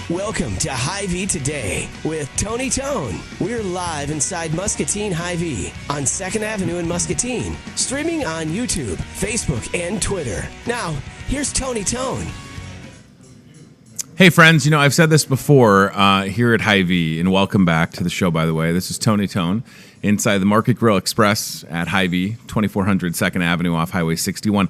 Welcome to Hy-Vee Today with Tony Tone. We're live inside Muscatine Hy-Vee on 2nd Avenue in Muscatine, streaming on YouTube, Facebook, and Twitter. Now, here's Tony Tone. Hey friends, I've said this before here at Hy-Vee, and welcome back to the show, by the way. This is Tony Tone inside the Market Grill Express at Hy-Vee, 2400 2nd Avenue off Highway 61.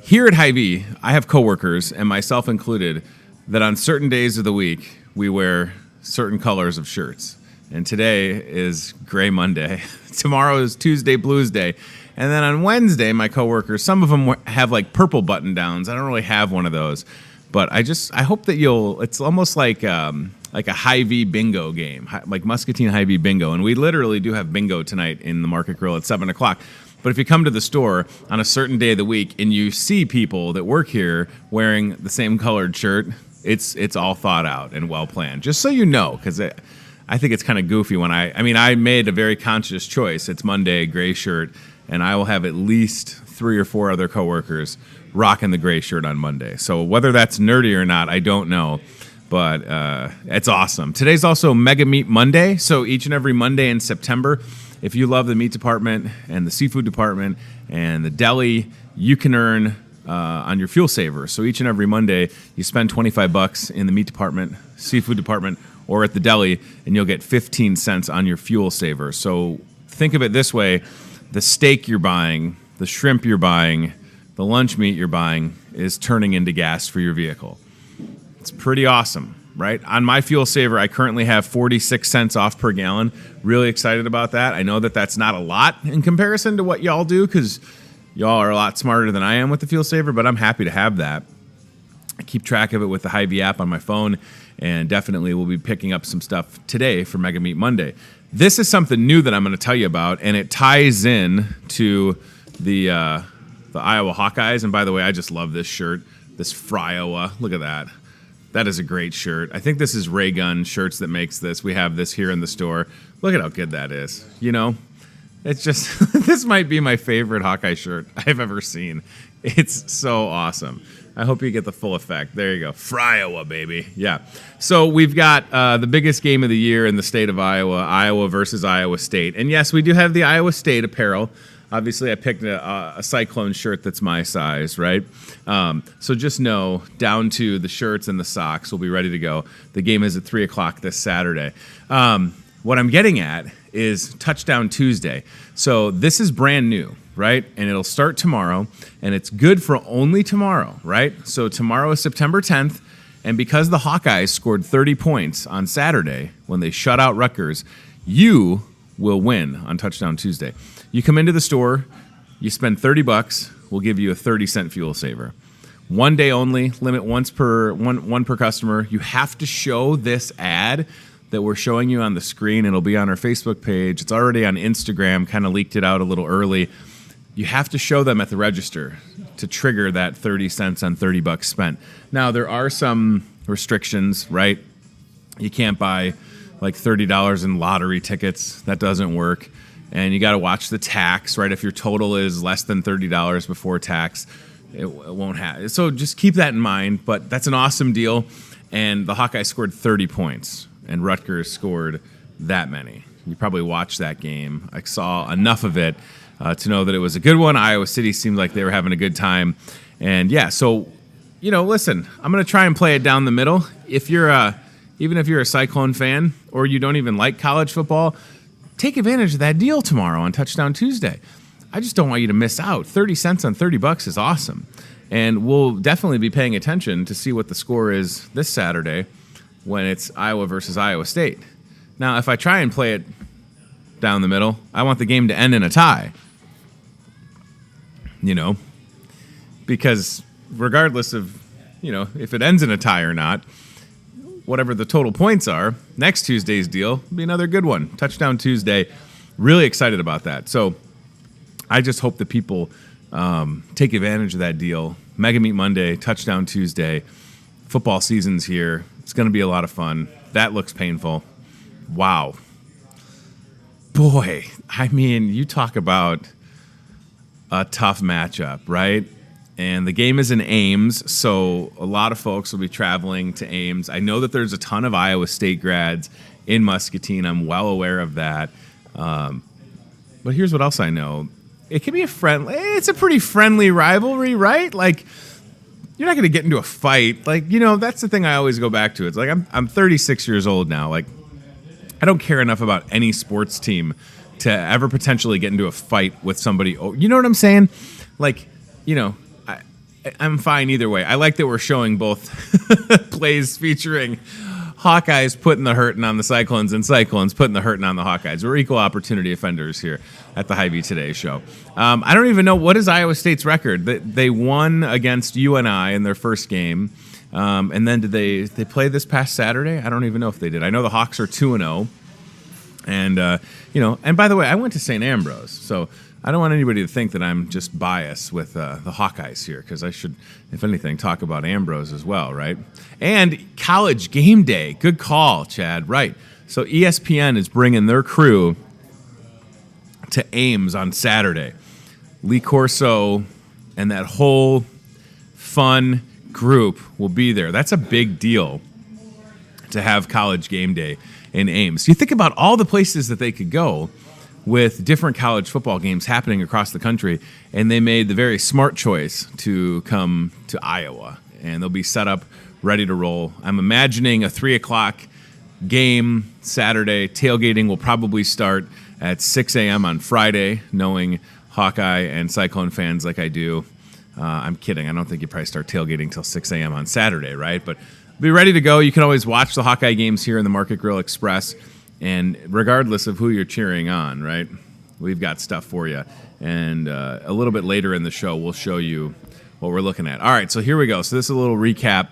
Here at Hy-Vee, I have coworkers, and myself included, that on certain days of the week, we wear certain colors of shirts. And today is Gray Monday. Tomorrow is Tuesday Blues Day. And then on Wednesday, my coworkers, some of them have like purple button downs. I don't really have one of those. But I hope that it's almost like a Hy-Vee bingo game, like Muscatine Hy-Vee bingo. And we literally do have bingo tonight in the Market Grill at 7 o'clock. But if you come to the store on a certain day of the week and you see people that work here wearing the same colored shirt, it's all thought out and well planned. Just so you know, because I think it's kind of goofy when I made a very conscious choice. It's Monday, gray shirt, and I will have at least 3 or 4 other coworkers rocking the gray shirt on Monday. So whether that's nerdy or not, I don't know. But it's awesome. Today's also Mega Meat Monday. So each and every Monday in September, if you love the meat department and the seafood department and the deli, you can earn on your fuel saver. So each and every Monday, you spend $25 in the meat department, seafood department, or at the deli, and you'll get 15 cents on your fuel saver. So think of it this way. The steak you're buying, the shrimp you're buying, the lunch meat you're buying is turning into gas for your vehicle. It's pretty awesome, right? On my fuel saver, I currently have 46 cents off per gallon. Really excited about that. I know that that's not a lot in comparison to what y'all do, because y'all are a lot smarter than I am with the fuel saver, but I'm happy to have that. I keep track of it with the Hy-Vee app on my phone, and definitely will be picking up some stuff today for Mega Meat Monday. This is something new that I'm going to tell you about, and it ties in to the Iowa Hawkeyes. And by the way, I just love this shirt, this Fryowa. Look at that. That is a great shirt. I think this is Ray Gun Shirts that makes this. We have this here in the store. Look at how good that is. It's just, this might be my favorite Hawkeye shirt I've ever seen. It's so awesome. I hope you get the full effect. There you go. Fryowa, baby. Yeah. So we've got the biggest game of the year in the state of Iowa, Iowa versus Iowa State. And yes, we do have the Iowa State apparel. Obviously, I picked a Cyclone shirt that's my size, right? So just know, down to the shirts and the socks will be ready to go. The game is at 3 o'clock this Saturday. What I'm getting at is Touchdown Tuesday. So this is brand new, right? And it'll start tomorrow, and it's good for only tomorrow, right? So tomorrow is September 10th, and because the Hawkeyes scored 30 points on Saturday when they shut out Rutgers, you will win on Touchdown Tuesday. You come into the store, you spend $30, we'll give you a 30-cent fuel saver. One day only, limit one per customer. You have to show this ad that we're showing you on the screen. It'll be on our Facebook page. It's already on Instagram, kind of leaked it out a little early. You have to show them at the register to trigger that 30 cents on $30 spent. Now, there are some restrictions, right? You can't buy like $30 in lottery tickets. That doesn't work. And you got to watch the tax, right? If your total is less than $30 before tax, it won't have. So just keep that in mind. But that's an awesome deal. And the Hawkeyes scored 30 points, and Rutgers scored that many. You probably watched that game. I saw enough of it to know that it was a good one. Iowa City seemed like they were having a good time. And yeah, so, listen, I'm going to try and play it down the middle. Even if you're a Cyclone fan or you don't even like college football, take advantage of that deal tomorrow on Touchdown Tuesday. I just don't want you to miss out. 30 cents on $30 is awesome. And we'll definitely be paying attention to see what the score is this Saturday when it's Iowa versus Iowa State. Now, if I try and play it down the middle, I want the game to end in a tie. Because regardless of, if it ends in a tie or not, whatever the total points are, next Tuesday's deal will be another good one. Touchdown Tuesday. Really excited about that. So I just hope that people take advantage of that deal. Mega Meat Monday, Touchdown Tuesday. Football season's here. It's going to be a lot of fun. That looks painful. Wow. Boy, you talk about a tough matchup, right? And the game is in Ames, so a lot of folks will be traveling to Ames. I know that there's a ton of Iowa State grads in Muscatine. I'm well aware of that. But here's what else I know. It can be it's a pretty friendly rivalry, right? Like, you're not going to get into a fight. Like, that's the thing I always go back to. It's like, I'm 36 years old now. Like, I don't care enough about any sports team to ever potentially get into a fight with somebody. You know what I'm saying? Like, I'm fine either way. I like that we're showing both plays featuring Hawkeyes putting the hurting on the Cyclones and Cyclones putting the hurting on the Hawkeyes. We're equal opportunity offenders here at the Hy-Vee Today show. I don't even know, what is Iowa State's record? They won against UNI in their first game. And then did they play this past Saturday? I don't even know if they did. I know the Hawks are 2-0. And, and by the way, I went to St. Ambrose, so I don't want anybody to think that I'm just biased with the Hawkeyes here, because I should, if anything, talk about Ambrose as well, right? And College Game Day. Good call, Chad. Right. So ESPN is bringing their crew to Ames on Saturday. Lee Corso and that whole fun group will be there. That's a big deal to have College Game Day in Ames. You think about all the places that they could go with different college football games happening across the country, and they made the very smart choice to come to Iowa, and they'll be set up, ready to roll. I'm imagining a 3 o'clock game Saturday. Tailgating will probably start at 6 a.m. on Friday, knowing Hawkeye and Cyclone fans like I do. I'm kidding. I don't think you probably start tailgating till 6 a.m. on Saturday, right? But be ready to go. You can always watch the Hawkeye games here in the Market Grill Express. And regardless of who you're cheering on, right, we've got stuff for you. And a little bit later in the show, we'll show you what we're looking at. All right, so here we go. So this is a little recap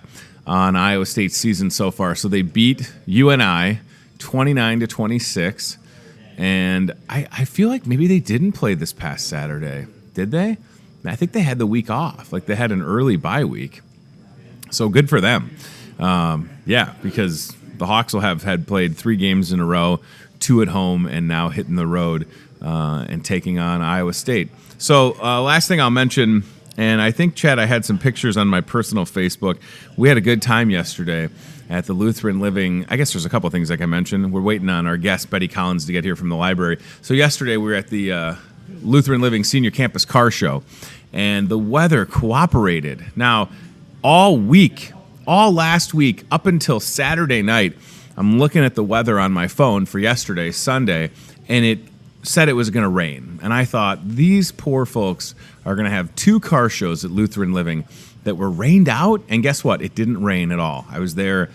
on Iowa State's season so far. So they beat UNI 29-26. And I feel like maybe they didn't play this past Saturday. Did they? I think they had the week off. Like, they had an early bye week. So good for them. Because the Hawks will have had played 3 games in a row, 2 at home, and now hitting the road and taking on Iowa State. So last thing I'll mention, and I think, Chad, I had some pictures on my personal Facebook. We had a good time yesterday at the Lutheran Living. I guess there's a couple things like I mentioned. We're waiting on our guest, Betty Collins, to get here from the library. So yesterday we were at the Lutheran Living Senior Campus Car Show, and the weather cooperated. Now, all last week, up until Saturday night, I'm looking at the weather on my phone for yesterday, Sunday, and it said it was going to rain. And I thought, these poor folks are going to have 2 car shows at Lutheran Living that were rained out. And guess what? It didn't rain at all. I was there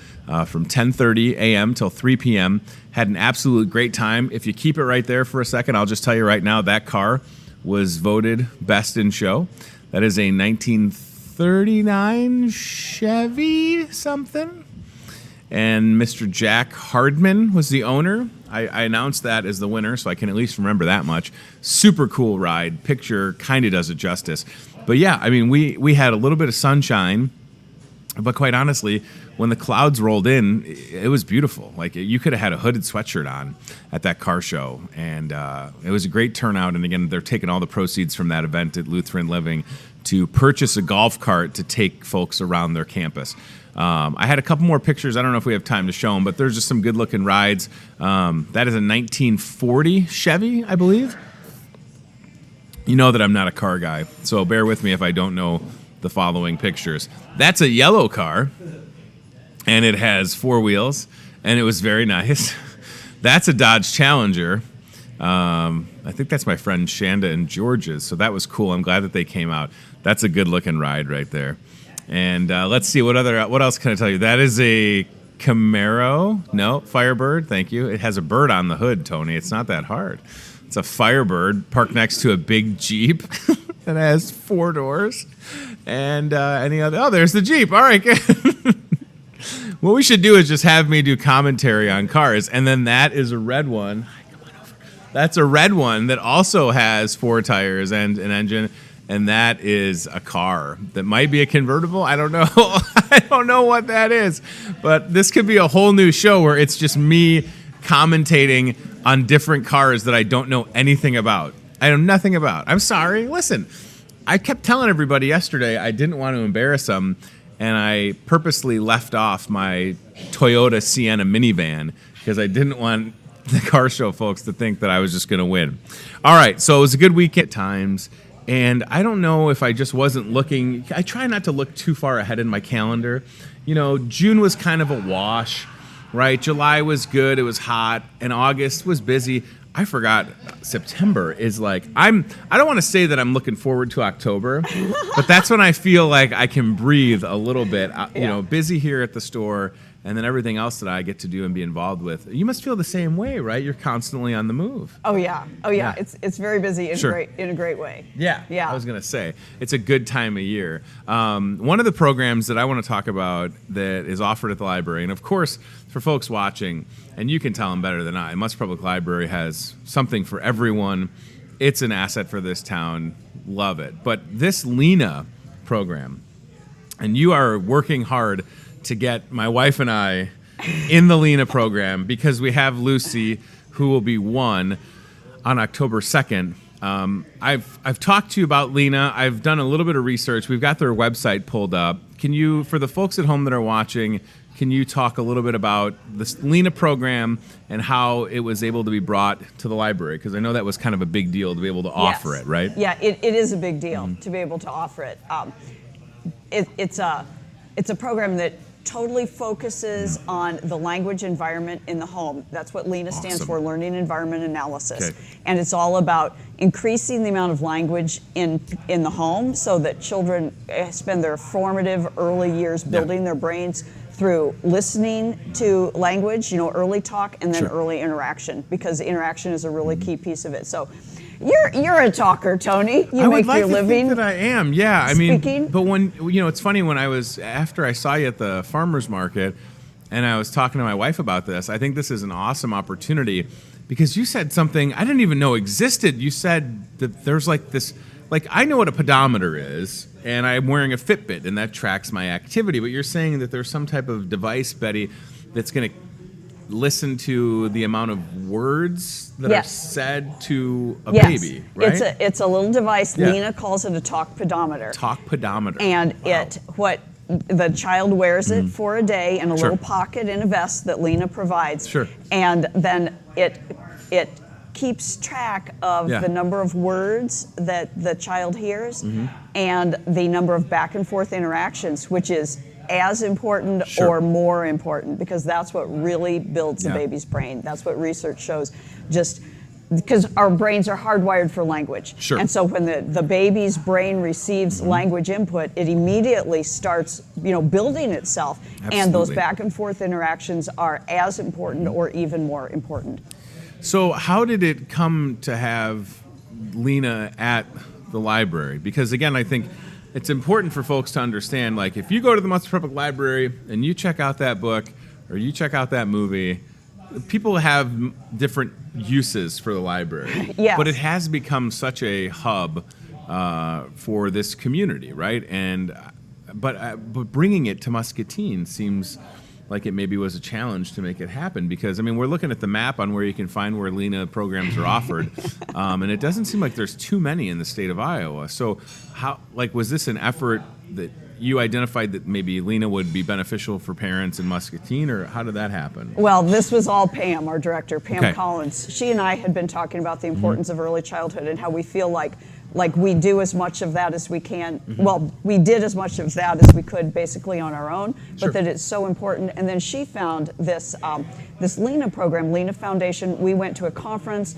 from 10:30 a.m. till 3 p.m., had an absolute great time. If you keep it right there for a second, I'll just tell you right now, that car was voted best in show. That is a 1939 Chevy something. And Mr. Jack Hardman was the owner. I announced that as the winner, so I can at least remember that much. Super cool ride. Picture kind of does it justice. But yeah, I mean, we had a little bit of sunshine, but quite honestly, when the clouds rolled in, it was beautiful. Like, you could have had a hooded sweatshirt on at that car show, and it was a great turnout. And again, they're taking all the proceeds from that event at Lutheran Living to purchase a golf cart to take folks around their campus. I had a couple more pictures. I don't know if we have time to show them, but there's just some good-looking rides. That is a 1940 Chevy, I believe. You know that I'm not a car guy, so bear with me if I don't know the following pictures. That's a yellow car, and it has 4 wheels, and it was very nice. That's a Dodge Challenger. I think that's my friend Shanda and George's, so that was cool. I'm glad that they came out. That's a good-looking ride right there. And let's see, what else can I tell you? That is a Camaro. No, Firebird. Thank you. It has a bird on the hood, Tony. It's not that hard. It's a Firebird parked next to a big Jeep that has 4 doors. And any other? Oh, there's the Jeep. All right, good. What we should do is just have me do commentary on cars. And then that is a red one. Come on over. That's a red one that also has 4 tires and an engine. And that is a car that might be a convertible. I don't know. I don't know what that is. But this could be a whole new show where it's just me commentating on different cars that I don't know anything about. I know nothing about. I'm sorry. Listen, I kept telling everybody yesterday I didn't want to embarrass them, and I purposely left off my Toyota Sienna minivan because I didn't want the car show folks to think that I was just going to win. All right, so it was a good week at times, and I don't know if I just wasn't looking. I try not to look too far ahead in my calendar. June was kind of a wash, right? July was good, it was hot, and August was busy. I forgot September is like, I don't want to say that I'm looking forward to October, but that's when I feel like I can breathe a little bit, busy here at the store, and then everything else that I get to do and be involved with. You must feel the same way, right? You're constantly on the move. Oh yeah. It's very busy in a great way. Yeah. I was gonna say it's a good time of year. One of the programs that I want to talk about that is offered at the library, and of course for folks watching, and you can tell them better than I, Musk Public Library has something for everyone. It's an asset for this town. Love it. But this Lena program, and you are working hard to get my wife and I in the Lena program because we have Lucy, who will be 1 on October 2nd. I've talked to you about Lena. I've done a little bit of research. We've got their website pulled up. Can you, for the folks at home that are watching, can you talk a little bit about this Lena program and how it was able to be brought to the library? Because I know that was kind of a big deal to be able to offer it, right? Yeah, it is a big deal to be able to offer it. It's a program that totally focuses on the language environment in the home. That's what Lena stands for, Learning Environment Analysis. Okay. And it's all about increasing the amount of language in the home so that children spend their formative early years building their brains through listening to language, early talk, and then early interaction, because interaction is a really key piece of it. So you're a talker, Tony. You make your living. I would like to think that I am. Yeah, speaking. But when it's funny, when after I saw you at the farmers market, and I was talking to my wife about this, I think this is an awesome opportunity because you said something I didn't even know existed. You said that there's like this. Like, I know what a pedometer is, and I'm wearing a Fitbit, and that tracks my activity. But you're saying that there's some type of device, Betty, that's going to listen to the amount of words that are said to a baby, right? It's a little device. Lena calls it a talk pedometer. Talk pedometer. And the child wears it for a day in a little pocket in a vest that Lena provides. Sure. And then it keeps track of the number of words that the child hears and the number of back and forth interactions, which is as important or more important, because that's what really builds the baby's brain. That's what research shows, just because our brains are hardwired for language. Sure. And so when the baby's brain receives language input, it immediately starts building itself. Absolutely. And those back and forth interactions are as important or even more important. So how did it come to have Lena at the library? Because again, I think it's important for folks to understand, like, if you go to the Muscat Public Library and you check out that book or you check out that movie, people have different uses for the library. Yes. But it has become such a hub for this community, right? But bringing it to Muscatine seems like it maybe was a challenge to make it happen, because we're looking at the map on where you can find where Lena programs are offered, and it doesn't seem like there's too many in the state of Iowa. So was this an effort that you identified that maybe Lena would be beneficial for parents in Muscatine, or how did that happen? Well, this was all Pam, our director, Pam Collins. She and I had been talking about the importance of early childhood and how we feel like we do as much of that as we can. Well, we did as much of that as we could basically on our own, but that it's so important. And then she found this Lena program, Lena Foundation. We went to a conference.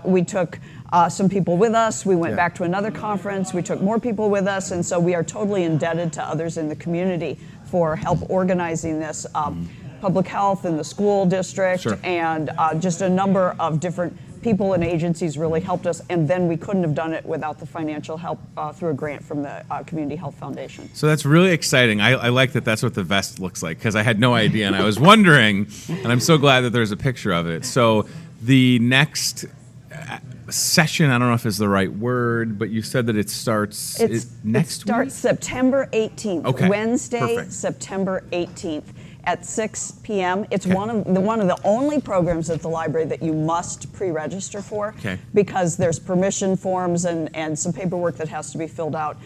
We took some people with us. We went back to another conference. We took more people with us. And so we are totally indebted to others in the community for help organizing this. Public health and the school district and just a number of different people and agencies really helped us, and then we couldn't have done it without the financial help through a grant from the Community Health Foundation. So that's really exciting. I like that that's what the vest looks like, because I had no idea, and I was wondering, and I'm so glad that there's a picture of it. So the next session, I don't know if is the right word, but you said that it starts next week? It starts September 18th, Okay. Wednesday, Perfect. September 18th. at 6 p.m. It's one of the only programs at the library that you must pre-register for, because there's permission forms and some paperwork that has to be filled out.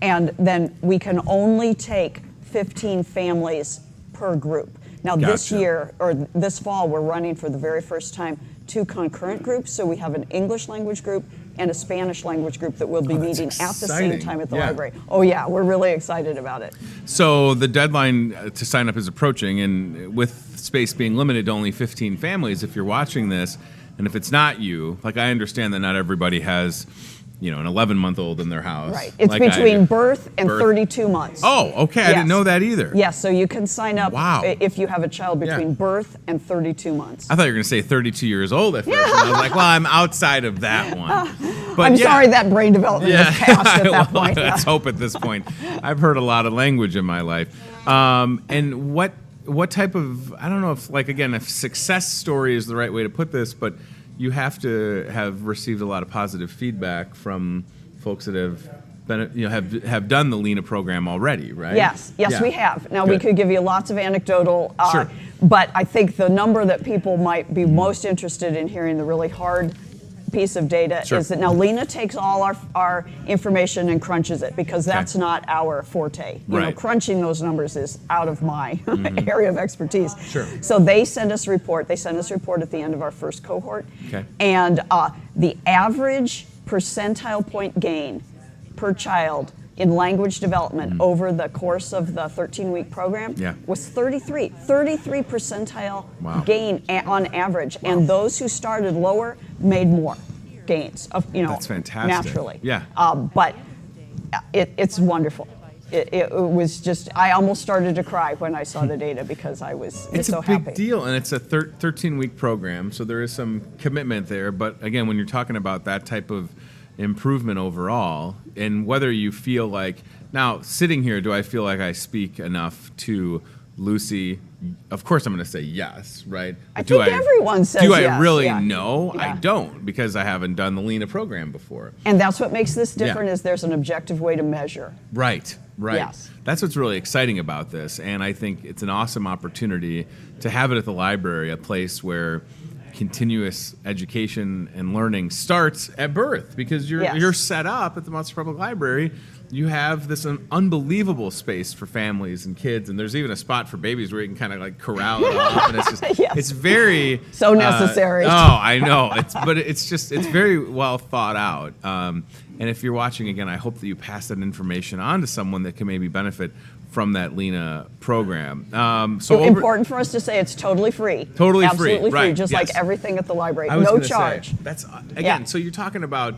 And then we can only take 15 families per group. Now this year, or this fall, we're running for the very first time 2 concurrent groups. So we have an English language group and a Spanish language group that will be meeting at the same time at the library. Oh yeah, we're really excited about it. So the deadline to sign up is approaching, and with space being limited to only 15 families, if you're watching this, and if it's not you, like I understand that not everybody has, an 11-month-old in their house. Right. It's between birth and 32 months. Oh, okay. I didn't know that either. Yes, so you can sign up if you have a child between birth and 32 months. I thought you were going to say 32 years old at first. And I was like, well, I'm outside of that one. But I'm sorry that brain development is past at that point. Let's hope at this point. I've heard a lot of language in my life. And what type of, I don't know if, if success story is the right way to put this, but you have to have received a lot of positive feedback from folks that have been, have done the Lena program already, right? Yes, we have. Now we could give you lots of anecdotal, but I think the number that people might be most interested in hearing, the really hard piece of data, is that now Lena takes all our information and crunches it, because that's not our forte. Crunching those numbers is out of my area of expertise. So they send us a report. They send us a report at the end of our first cohort. And the average percentile point gain per child in language development over the course of the 13-week program was 33 percentile gain on average. And those who started lower made more gains, that's fantastic. Naturally. But it's wonderful. It was just, I almost started to cry when I saw the data, because I was so happy. It's a big deal, and it's a 13-week program, so there is some commitment there. But again, when you're talking about that type of improvement overall, and whether you feel like, now sitting here, do I feel like I speak enough to Lucy? Of course I'm going to say yes, right? I think everyone says yes. Do I really know? I don't, because I haven't done the Lena program before. And that's what makes this different, is there's an objective way to measure. Right. Yes. That's what's really exciting about this, and I think it's an awesome opportunity to have it at the library, a place where continuous education and learning starts at birth, because you're set up at the Munster Public Library. You have this unbelievable space for families and kids, and there's even a spot for babies where you can kind of like corral it off, and it's just it's very so necessary. I know. It's very well thought out. And if you're watching again, I hope that you pass that information on to someone that can maybe benefit from that Lena program. Important for us to say it's totally free. Totally Absolutely free, just like everything at the library. I was no charge. That's again. So you're talking about,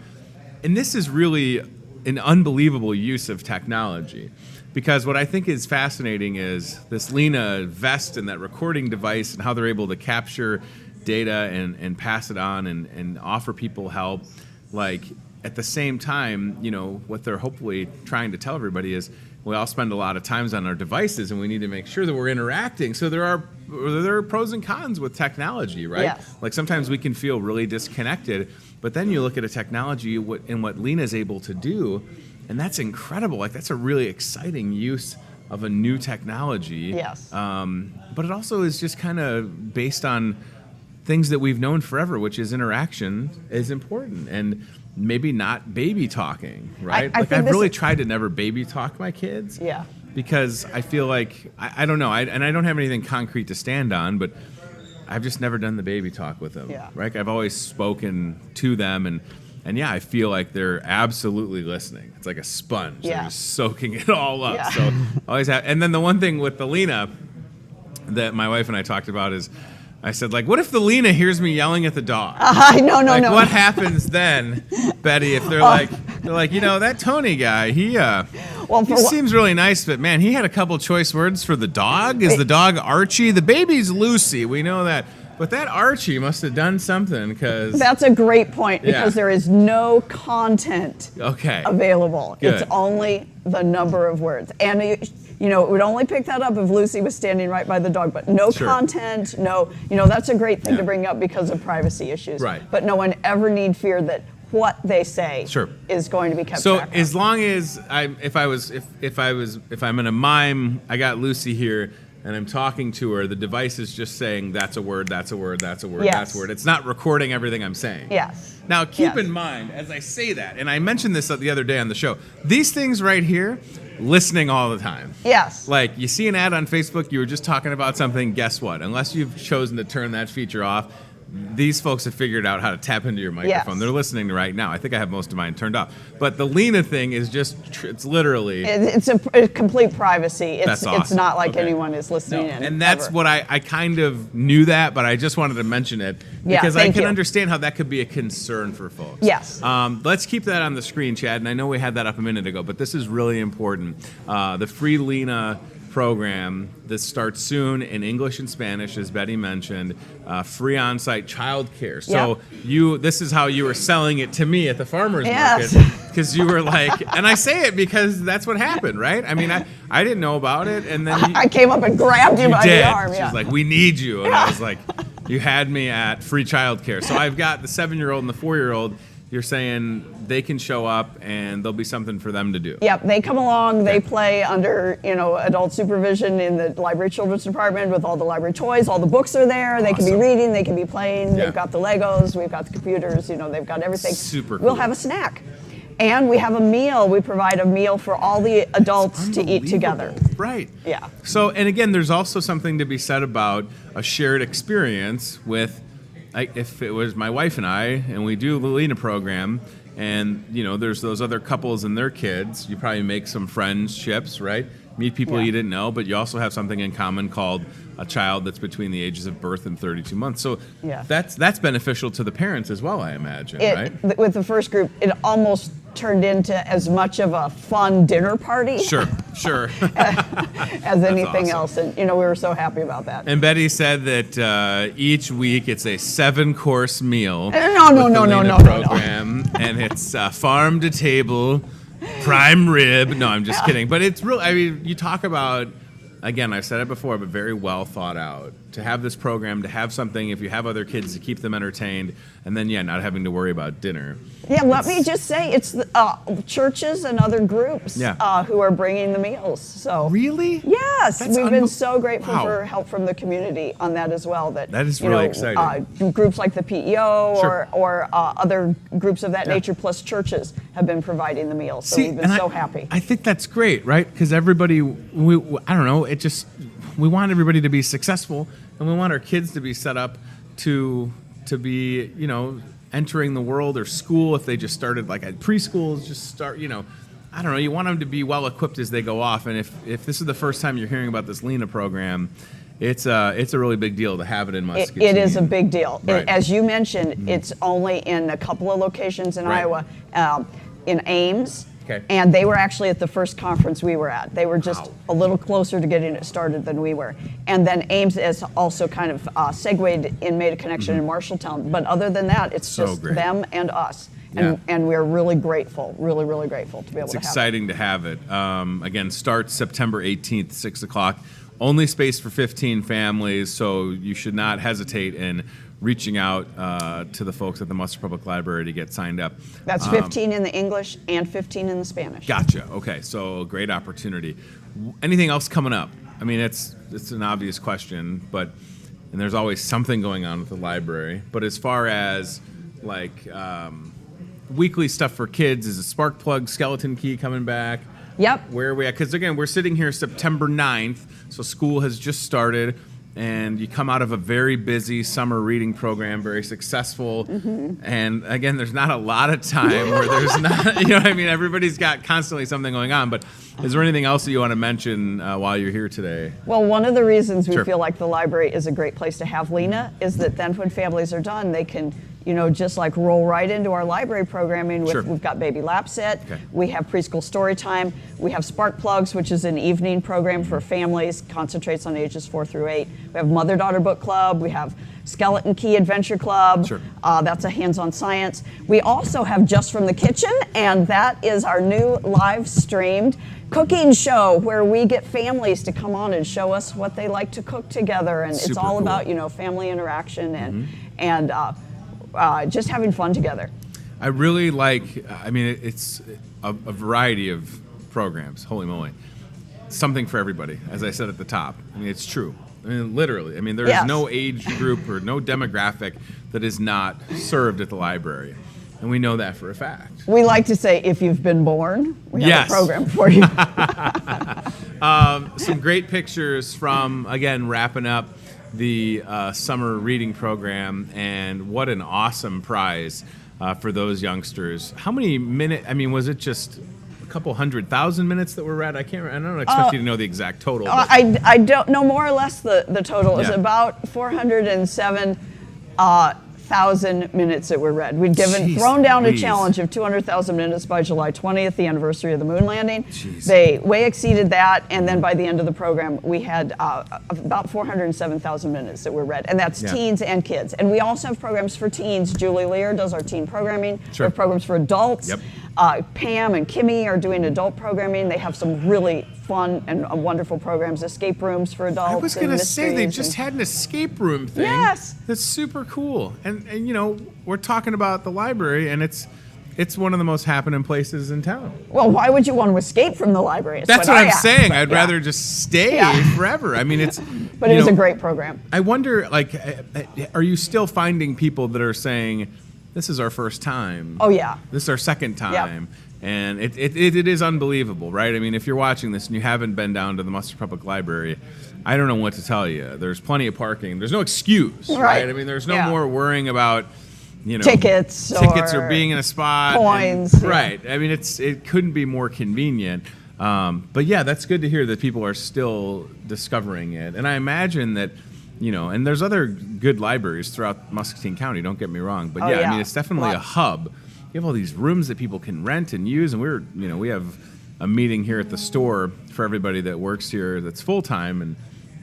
and this is really an unbelievable use of technology, because what I think is fascinating is this Lena vest and that recording device, and how they're able to capture data and pass it on and offer people help. Like, at the same time, what they're hopefully trying to tell everybody is, we all spend a lot of times on our devices, and we need to make sure that we're interacting. So there are pros and cons with technology, right? Yes. Like sometimes we can feel really disconnected, but then you look at a technology and what Lena is able to do, and that's incredible. Like, that's a really exciting use of a new technology. Yes. But it also is just kind of based on things that we've known forever, which is interaction is important, and maybe not baby talking, right? I've really tried to never baby talk my kids. Yeah. Because I feel like, I don't know, and I don't have anything concrete to stand on, but I've just never done the baby talk with them. Yeah. Right? I've always spoken to them, and I feel like they're absolutely listening. It's like a sponge. Yeah. They're just soaking it all up. Yeah. So always have. And then the one thing with the Lena that my wife and I talked about is, I said, like, what if the Lena hears me yelling at the dog? No. What happens then, Betty, if they're like, that Tony guy, he seems really nice, but man, he had a couple choice words for the dog. Is the dog Archie? The baby's Lucy. We know that. But that Archie must have done something, because... That's a great point, because there is no content available. Good. It's only the number of words. And it would only pick that up if Lucy was standing right by the dog, but no content, that's a great thing to bring up because of privacy issues. Right. But no one ever need fear that what they say is going to be kept track of. So as long as if I'm in a mime, I got Lucy here, and I'm talking to her, the device is just saying, that's a word, that's a word, that's a word, Yes. that's a word. It's not recording everything I'm saying. Yes. Now, keep Yes. in mind, as I say that, and I mentioned this the other day on the show, these things right here, listening all the time. Yes. Like, you see an ad on Facebook, you were just talking about something, guess what? Unless you've chosen to turn that feature off, these folks have figured out how to tap into your microphone. Yes. They're listening right now. I think I have most of mine turned off. But the Lena thing is just, it's literally... It's a complete privacy. It's, That's awesome. It's not like Okay. anyone is listening in. And that's ever. what I kind of knew that, but I just wanted to mention it Yeah, because I thank can you. understand how that could be a concern for folks. Yes. Let's keep that on the screen, Chad. And I know we had that up a minute ago, but this is really important. The free Lena program that starts soon in English and Spanish, as Betty mentioned, free on-site childcare. So this is how you were selling it to me at the farmer's Yes. market, because you were like, and I say it because that's what happened, right? I mean, I didn't know about it, and then I came up and grabbed you by did. the arm. She Yeah. was like, we need you. And I was like, you had me at free childcare. So I've got the 7-year-old and the 4-year-old. You're saying they can show up and there'll be something for them to do. Yep, they come along, they play under, adult supervision in the library children's department with all the library toys, all the books are there, they can be Awesome. reading, they can be playing, Yeah. they've got the Legos, we've got the computers, they've got everything. Super We'll cool. have a snack. And we have a meal, we provide a meal for all the adults to eat together. Right. Yeah. So, and again, there's also something to be said about a shared experience with, if it was my wife and I, and we do the Lena program, and there's those other couples and their kids, you probably make some friendships, right? Meet people Yeah. you didn't know, but you also have something in common called a child that's between the ages of birth and 32 months. So Yeah. that's beneficial to the parents as well, I imagine, right? With the first group, it almost turned into as much of a fun dinner party Sure. as anything awesome. else. And, we were so happy about that. And Betty said that each week it's a 7-course meal. No, with the Lena no. program, and it's farm to table, prime rib. No, I'm just kidding. But it's real. I mean, you talk about, again, I've said it before, but very well thought out. To have this program, to have something, if you have other kids, to keep them entertained, and then, not having to worry about dinner. Yeah, let me just say, it's the, churches and other groups who are bringing the meals. So Really? yes, That's we've been so grateful Wow. for help from the community on that as well. That is really exciting. Groups like the PEO Sure. or other groups of that nature, plus churches, have been providing the meals. So we've been so happy. I think that's great, right? Because everybody, I don't know, we want everybody to be successful, and we want our kids to be set up to be, entering the world or school. If they just started like at preschool, just start, I don't know, you want them to be well equipped as they go off. And if this is the first time you're hearing about this Lena program, it's a really big deal to have it in Muscatine. It is a big deal. Right. As you mentioned, it's only in a couple of locations in Right. Iowa, in Ames. Okay. And they were actually at the first conference we were at. They were just Wow. a little closer to getting it started than we were. And then Ames is also kind of segued and made a connection in Marshalltown. But other than that, it's So just great. them and us. Yeah. And we're really grateful, really, really grateful to be able It's to have it. exciting to have it. Again, starts September 18th, 6 o'clock. Only space for 15 families, so you should not hesitate in reaching out to the folks at the Munster Public Library to get signed up. That's 15 in the English and 15 in the Spanish. Gotcha. Okay, so great opportunity. Anything else coming up? I mean, it's an obvious question, and there's always something going on with the library. But as far as like weekly stuff for kids, is a Spark Plug Skeleton Key coming back? Yep. Where are we at? Because again, we're sitting here September 9th, so school has just started, and you come out of a very busy summer reading program, very successful, and again, there's not a lot of time where there's not, what I mean? Everybody's got constantly something going on, but is there anything else that you want to mention while you're here today? Well, one of the reasons we Sure. feel like the library is a great place to have Lena is that then when families are done, they can, just like roll right into our library programming. Sure. We've got Baby Lap Set, Okay. we have preschool story time, we have Spark Plugs, which is an evening program for families, concentrates on ages 4 through 8. We have Mother-Daughter Book Club, we have Skeleton Key Adventure Club. Sure. That's a hands-on science. We also have Just from the Kitchen, and that is our new live streamed cooking show where we get families to come on and show us what they like to cook together, and it's Super all cool. about family interaction and just having fun together. I really like, it's a variety of programs, holy moly. something for everybody, as I said at the top. I mean, it's true. I mean, literally. I mean, there is Yes. no age group or no demographic that is not served at the library. And we know that for a fact. We like to say, if you've been born, we have Yes. a program for you. Some great pictures from, again, wrapping up the summer reading program, and what an awesome prize for those youngsters. How many minutes? I mean, was it just a couple 100,000 minutes that were read? I don't expect you to know the exact total. But I don't know, more or less the total is Yeah. about 407,000 minutes that were read. We'd Jeez thrown down a Louise. challenge of 200,000 minutes by July 20th, the anniversary of the moon landing. Jeez. They way exceeded that, and then by the end of the program, we had about 407,000 minutes that were read, and that's Yeah. teens and kids. And we also have programs for teens. Julie Lear does our teen programming. Sure. We have programs for adults. Yep. Pam and Kimmy are doing adult programming. They have some really fun and wonderful programs, escape rooms for adults. I was going to say, they mysteries just and- had an escape room thing. Yes. That's super cool. And you know, we're talking about the library, and it's one of the most happening places in town. Well, why would you want to escape from the library? is That's what I I'm ask. saying. But, I'd yeah. rather just stay Yeah. forever. I mean, it's. But you it was know, a great program. I wonder, like, are you still finding people that are saying, "This is our first time"? Oh, yeah. This is our second time. And it is unbelievable, right? I mean, if you're watching this and you haven't been down to the Munster Public Library, I don't know what to tell you. There's plenty of parking. There's no excuse, right? Right. I mean, there's no Yeah. more worrying about, you know, Tickets or or being in a spot. coins, and- yeah. right. I mean, it couldn't be more convenient. But yeah, that's good to hear that people are still discovering it. And I imagine that, you know, and there's other good libraries throughout Muscatine County, don't get me wrong. But Oh, yeah, I yeah. mean, it's definitely a Lots. hub. You have all these rooms that people can rent and use, and we have a meeting here at the store for everybody that works here that's full time, and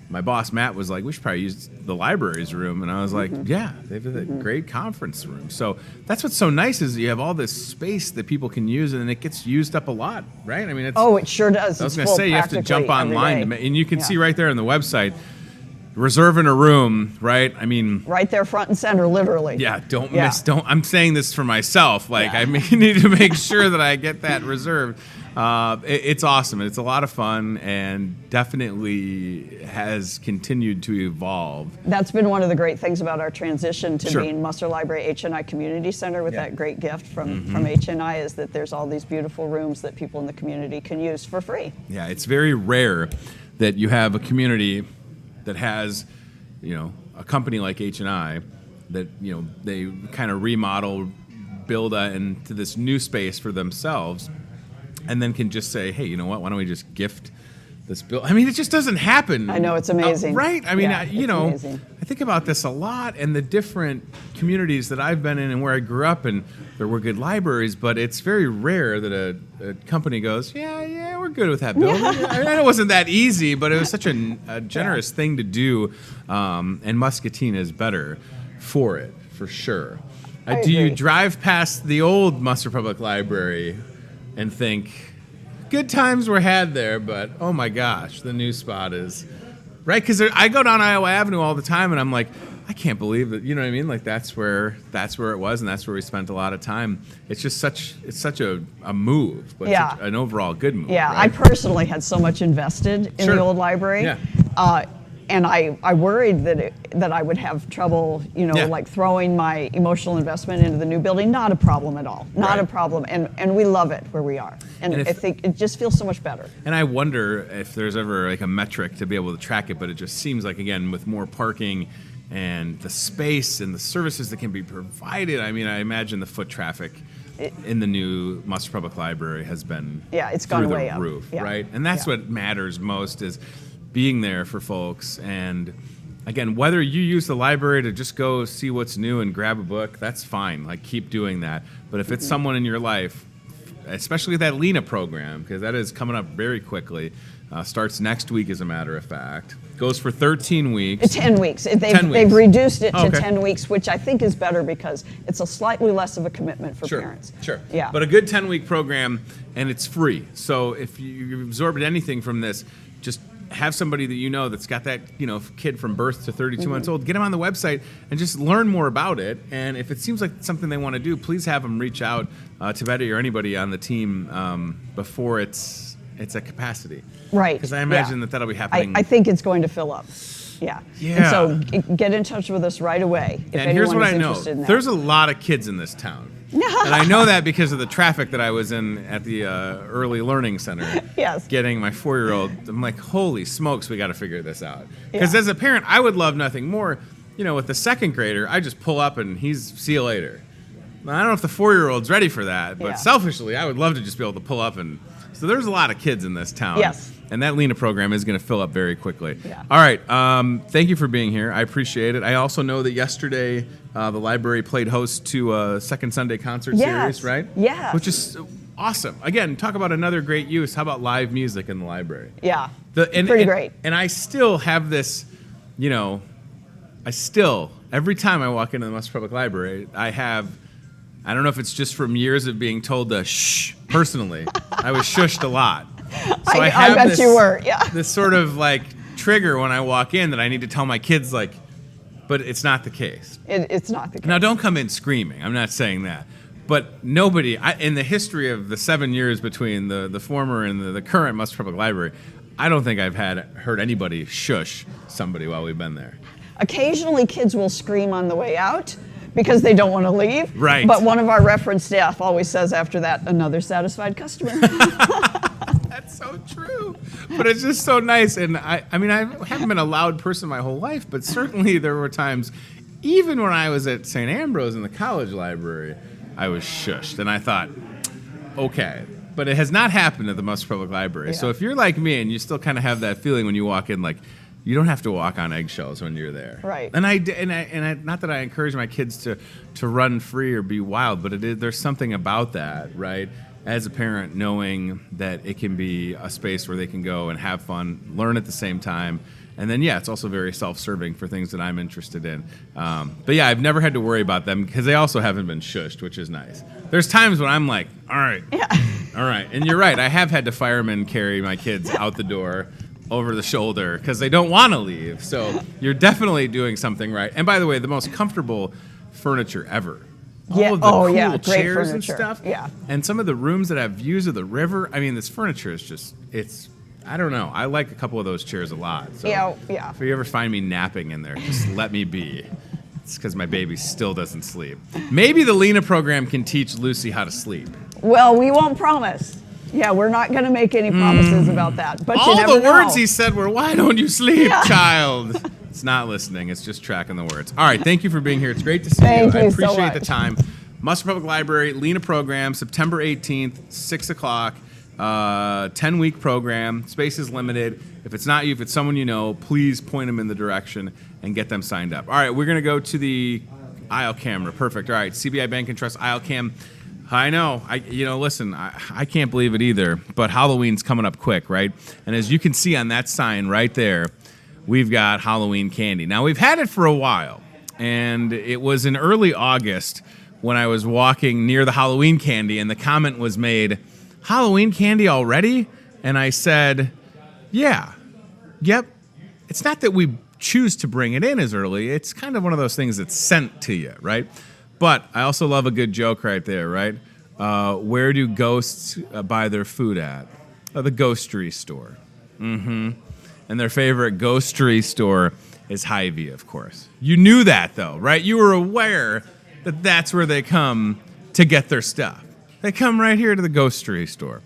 my boss Matt was like, we should probably use the library's room, and I was like, yeah, they have a great conference room. So that's what's so nice is you have all this space that people can use, and it gets used up a lot, right? I mean, it's. Oh, it sure does. I was It's going to full say you have to jump practically online, every day. and you can Yeah. see right there on the website, reserving a room, right? I mean. Right there, front and center, literally. Yeah, don't Yeah. miss. Don't. I'm saying this for myself. Like, Yeah. I need to make sure that I get that reserved. It's awesome. It's a lot of fun, and definitely has continued to evolve. That's been one of the great things about our transition to Sure. being Musser Library H&I Community Center with Yeah. that great gift from H&I is that there's all these beautiful rooms that people in the community can use for free. Yeah, it's very rare that you have a community that has, you know, a company like H&I that, you know, they kind of remodel, build into this new space for themselves, and then can just say, hey, you know what? Why don't we just gift this bill? I mean, it just doesn't happen. I know, it's amazing. Right? I mean, Yeah, you it's know, amazing. I think about this a lot, and the different communities that I've been in and where I grew up, and there were good libraries, but it's very rare that a company goes, yeah, we're good with that building. I mean, I know it wasn't that easy, but it was such a generous thing to do, and Muscatine is better for it, for sure. I Do you agree. drive past the old Musser Public Library and think, good times were had there, but oh my gosh, the new spot is right? Because I go down Iowa Avenue all the time, and I'm like, I can't believe that. You know what I mean? Like that's where it was, and that's where we spent a lot of time. It's just such a move, but Yeah. such an overall good move. Yeah, I right? personally had so much invested in Sure. the old library. Yeah. And I worried that I would have trouble, you know, Yeah. like throwing my emotional investment into the new building. Not a problem at all. Not Right. a problem. And we love it where we are. And And if- I think it just feels so much better. And I wonder if there's ever like a metric to be able to track it, but it just seems like, again, with more parking and the space and the services that can be provided, I mean, I imagine the foot traffic in the new Musser Public Library has been Yeah, it's gone through way the up. roof, Yeah. right? And that's Yeah. what matters most is being there for folks. And again, whether you use the library to just go see what's new and grab a book, that's fine. Like, keep doing that. But if it's someone in your life, especially that Lena program, because that is coming up very quickly, starts next week, as a matter of fact, goes for 13 weeks. 10 weeks. 10 They've weeks. reduced it to Okay. 10 weeks, which I think is better because it's a slightly less of a commitment for parents. Sure. Yeah. But a good 10-week program, and it's free. So if you've absorbed anything from this, just have somebody that you know that's got that, you know, kid from birth to 32 months old. Get them on the website and just learn more about it. And if it seems like something they want to do, please have them reach out to Betty or anybody on the team before it's It's a capacity. Right. Because I imagine that'll be happening. I think it's going to fill up. Yeah. Yeah. And so get in touch with us right away if and here's anyone what is I know. interested in that. There's a lot of kids in this town. And I know that because of the traffic that I was in at the early learning center. Yes. Getting my 4-year-old. I'm like, holy smokes, we got to figure this out. Because Yeah. as a parent, I would love nothing more. With the second grader, I just pull up and see you later. Now, I don't know if the 4-year-old's ready for that, but Yeah. selfishly, I would love to just be able to pull up and. So there's a lot of kids in this town. Yes. And that Lena program is going to fill up very quickly. Yeah. All right. Thank you for being here. I appreciate it. I also know that yesterday the library played host to a Second Sunday concert series, right? Yes. Which is awesome. Again, talk about another great use. How about live music in the library? Yeah. Pretty great. And I still have this, every time I walk into the Muscat Public Library, I don't know if it's just from years of being told to shh personally. I was shushed a lot. So I bet you were, yeah. This sort of trigger when I walk in that I need to tell my kids but it's not the case. It's not the case. Now don't come in screaming. I'm not saying that. But nobody, in the history of the 7 years between the former and the current Muscat Public Library, I don't think I've heard anybody shush somebody while we've been there. Occasionally kids will scream on the way out because they don't want to leave. Right. But one of our reference staff always says after that, another satisfied customer. That's so true. But it's just so nice. And I haven't been a loud person my whole life, but certainly there were times, even when I was at St. Ambrose in the college library, I was shushed. And I thought, okay. But it has not happened at the Muscat Public Library. Yeah. So if you're like me and you still kind of have that feeling when you walk in, you don't have to walk on eggshells when you're there. Right. And I not that I encourage my kids to run free or be wild, but there's something about that, right? As a parent, knowing that it can be a space where they can go and have fun, learn at the same time. And then, it's also very self-serving for things that I'm interested in. But I've never had to worry about them because they also haven't been shushed, which is nice. There's times when I'm like, all right. Yeah. All right. And you're right. I have had to firemen carry my kids out the door over the shoulder because they don't want to leave. So you're definitely doing something right. And by the way, the most comfortable furniture ever. All of the cool great chairs and furniture. stuff. Yeah. And some of the rooms that have views of the river. I mean, this furniture is just, I don't know. I like a couple of those chairs a lot. So Yeah. if you ever find me napping in there, just let me be. It's because my baby still doesn't sleep. Maybe the Lena program can teach Lucy how to sleep. Well, we won't promise. Yeah, we're not going to make any promises about that. But you never All the know. words he said were, "Why don't you sleep, child?" It's not listening. It's just tracking the words. All right. Thank you for being here. It's great to see Thank you. I you so appreciate the much. time. Muscat Public Library, Lena program, September 18th, 6 o'clock. 10-week program. Space is limited. If it's not you, if it's someone you know, please point them in the direction and get them signed up. All right, we're going to go to the aisle camera. Perfect. All right, CBI Bank and Trust aisle cam. I know. Listen, I can't believe it either, but Halloween's coming up quick, right? And as you can see on that sign right there, we've got Halloween candy. Now, we've had it for a while, and it was in early August when I was walking near the Halloween candy, and the comment was made, "Halloween candy already?" And I said, yep. It's not that we choose to bring it in as early. It's kind of one of those things that's sent to you, right? But I also love a good joke right there, right? Where do ghosts buy their food at? The ghostery store. Mm-hmm. And their favorite ghostery store is Hy-Vee, of course. You knew that, though, right? You were aware that that's where they come to get their stuff. They come right here to the ghostery store.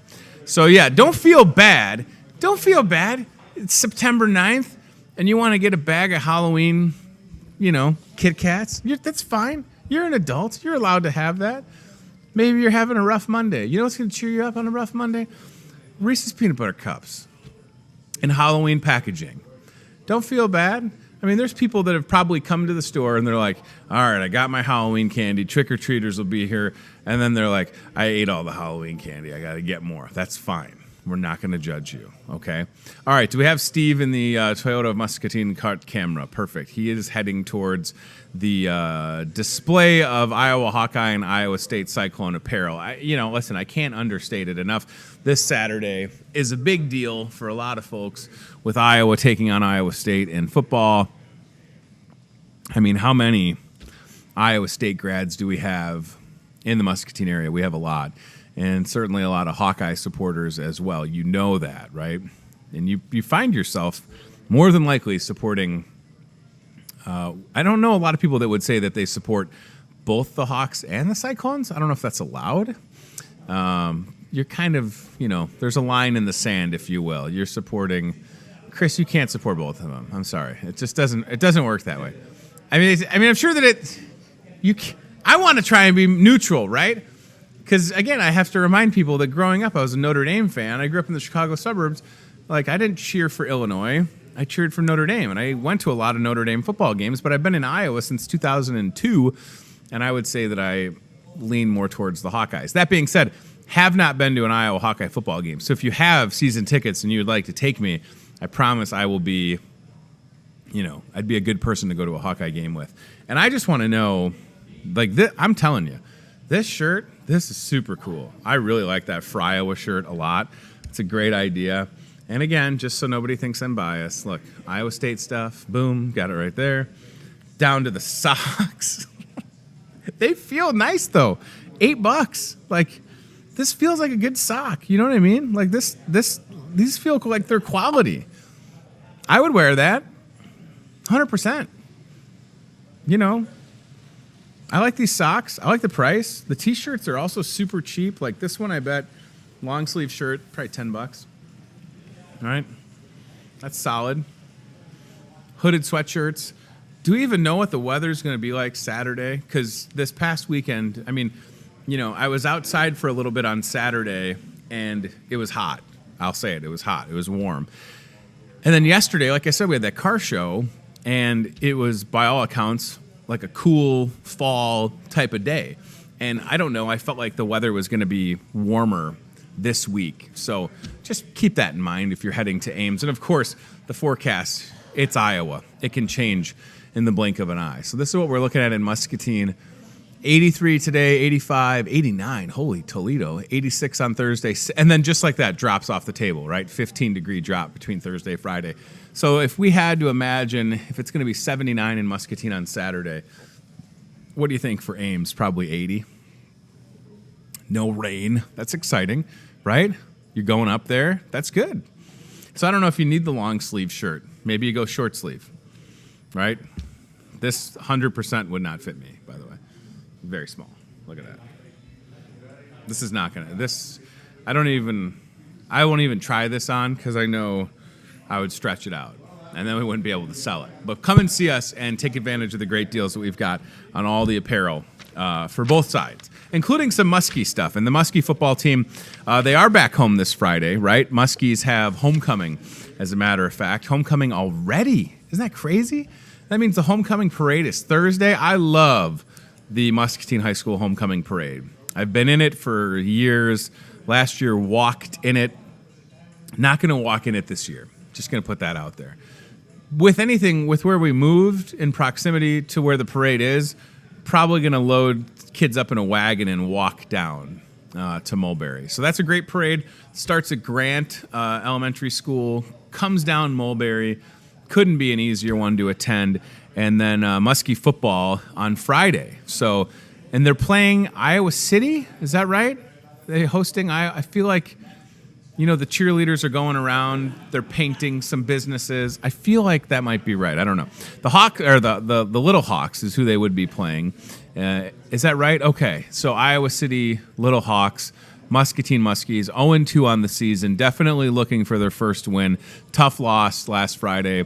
So, don't feel bad. Don't feel bad. It's September 9th, and you want to get a bag of Halloween, Kit Kats. That's fine. You're an adult. You're allowed to have that. Maybe you're having a rough Monday. You know what's going to cheer you up on a rough Monday? Reese's Peanut Butter Cups in Halloween packaging. Don't feel bad. I mean, there's people that have probably come to the store and they're like, all right, I got my Halloween candy. Trick-or-treaters will be here. And then they're like, I ate all the Halloween candy. I got to get more. That's fine. We're not going to judge you, okay? All right, do we have Steve in the Toyota Muscatine cart camera? Perfect. He is heading towards the display of Iowa Hawkeye and Iowa State Cyclone apparel. Listen, I can't understate it enough. This Saturday is a big deal for a lot of folks with Iowa taking on Iowa State in football. I mean, how many Iowa State grads do we have in the Muscatine area? We have a lot. and certainly a lot of Hawkeye supporters as well. You know that, right? And you find yourself more than likely supporting. I don't know a lot of people that would say that they support both the Hawks and the Cyclones. I don't know if that's allowed. You're kind of, there's a line in the sand, if you will. You're supporting Chris. You can't support both of them. I'm sorry. It just doesn't work that way. I mean, I'm sure that I want to try and be neutral, right? Because again, I have to remind people that growing up, I was a Notre Dame fan. I grew up in the Chicago suburbs. Like, I didn't cheer for Illinois. I cheered for Notre Dame, and I went to a lot of Notre Dame football games, but I've been in Iowa since 2002, and I would say that I lean more towards the Hawkeyes. That being said, have not been to an Iowa Hawkeye football game. So if you have season tickets and you would like to take me, I promise I will be, I'd be a good person to go to a Hawkeye game with. And I just want to know, I'm telling you, this is super cool. I really like that for Iowa shirt a lot. It's a great idea. And again, just so nobody thinks I'm biased, look, Iowa State stuff, boom, got it right there. Down to the socks. They feel nice, though. $8. This feels like a good sock. You know what I mean? These feel like they're quality. I would wear that. 100%. I like these socks. I like the price. The T-shirts are also super cheap. Like this one, I bet, long sleeve shirt, probably $10. All right, that's solid. Hooded sweatshirts. Do we even know what the weather's going to be like Saturday? Because this past weekend, I was outside for a little bit on Saturday, and it was hot. I'll say it. It was hot. It was warm. And then yesterday, like I said, we had that car show, and it was, by all accounts, like a cool fall type of day. And I don't know. I felt like the weather was going to be warmer this week. So just keep that in mind if you're heading to Ames. And, of course, the forecast, it's Iowa. It can change in the blink of an eye. So this is what we're looking at in Muscatine. 83 today, 85, 89. Holy Toledo. 86 on Thursday. And then just like that, drops off the table, right? 15-degree drop between Thursday and Friday. So if we had to imagine if it's going to be 79 in Muscatine on Saturday, what do you think for Ames? Probably 80. No rain. That's exciting, right? You're going up there. That's good. So I don't know if you need the long sleeve shirt. Maybe you go short sleeve, right? This 100% would not fit me, by the way. Very small. Look at that. This is not going to, I won't even try this on because I know I would stretch it out and then we wouldn't be able to sell it. But come and see us and take advantage of the great deals that we've got on all the apparel for both sides, including some Muskie stuff. And the Muskie football team, they are back home this Friday, right? Muskies have homecoming, as a matter of fact. Homecoming already. Isn't that crazy? That means the homecoming parade is Thursday. I love the Muscatine High School homecoming parade. I've been in it for years. Last year, walked in it. Not going to walk in it this year. Just going to put that out there. With where we moved in proximity to where the parade is, probably going to load kids up in a wagon and walk down to Mulberry. So that's a great parade. Starts at Grant Elementary School, comes down Mulberry. Couldn't be an easier one to attend. And then Muskie football on Friday. So, and they're playing Iowa City. Is that right? They're hosting. I feel like, the cheerleaders are going around. They're painting some businesses. I feel like that might be right. I don't know. The Hawk or the Little Hawks is who they would be playing. Is that right? Okay. So Iowa City Little Hawks, Muscatine Muskies, 0-2 on the season. Definitely looking for their first win. Tough loss last Friday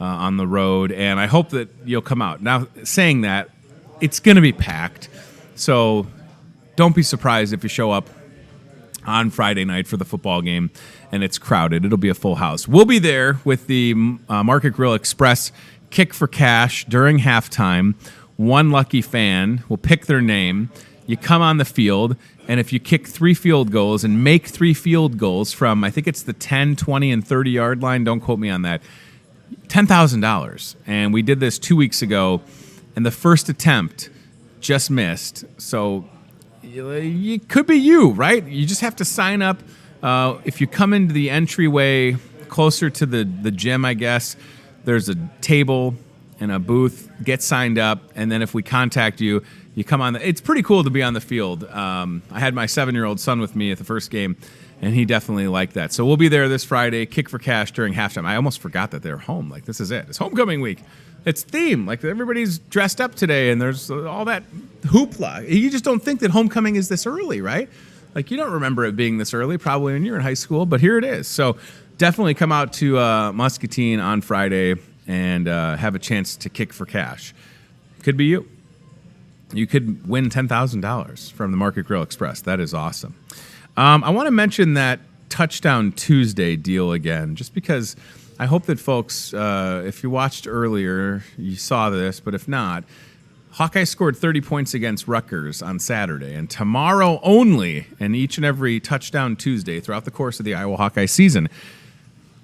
on the road, and I hope that you'll come out. Now, saying that, it's going to be packed, so don't be surprised if you show up on Friday night for the football game and it's crowded. It'll be a full house. We'll be there with the Market Grill Express Kick for Cash during halftime. One lucky fan will pick their name. You come on the field, and if you kick 3 field goals and make 3 field goals from, I think it's the 10, 20, and 30-yard line, don't quote me on that, $10,000. And we did this 2 weeks ago, and the first attempt just missed. So it could be you, right? You just have to sign up. If you come into the entryway closer to the gym, I guess, there's a table and a booth. Get signed up, and then if we contact you, you come on. It's pretty cool to be on the field. I had my 7-year-old son with me at the first game, and he definitely liked that. So we'll be there this Friday, kick for cash during halftime. I almost forgot that they're home. Like, this is it. It's homecoming week. It's theme. Like, everybody's dressed up today, and there's all that hoopla. You just don't think that homecoming is this early, right? Like, you don't remember it being this early, probably when you're in high school, but here it is. So definitely come out to Muscatine on Friday and have a chance to kick for cash. Could be you. You could win $10,000 from the Market Grill Express. That is awesome. I want to mention that Touchdown Tuesday deal again, just because I hope that folks, if you watched earlier, you saw this, but if not, Hawkeye scored 30 points against Rutgers on Saturday, and tomorrow only, and each and every Touchdown Tuesday throughout the course of the Iowa Hawkeye season,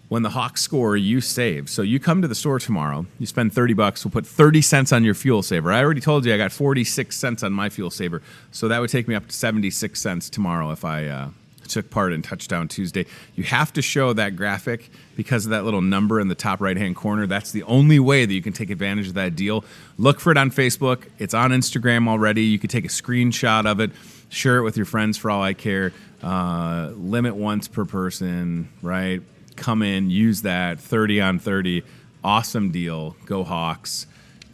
when the Hawks score, you save. So you come to the store tomorrow, you spend $30, we'll put 30 cents on your fuel saver. I already told you I got 46 cents on my fuel saver, so that would take me up to 76 cents tomorrow if I took part in Touchdown Tuesday. You have to show that graphic because of that little number in the top right-hand corner. That's the only way that you can take advantage of that deal. Look for it on Facebook. It's on Instagram already. You could take a screenshot of it, share it with your friends for all I care. Limit once per person, right? Come in, use that 30 on 30. Awesome deal. Go Hawks.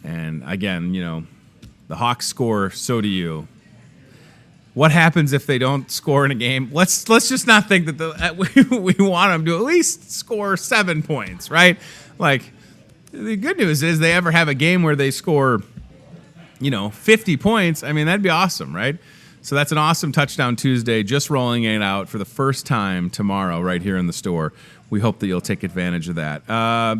And again, the Hawks score, so do you. What happens if they don't score in a game? Let's just not think that we want them to at least score 7 points, right? Like, the good news is they ever have a game where they score, 50 points. I mean, that'd be awesome, right? So that's an awesome Touchdown Tuesday, just rolling it out for the first time tomorrow right here in the store. We hope that you'll take advantage of that.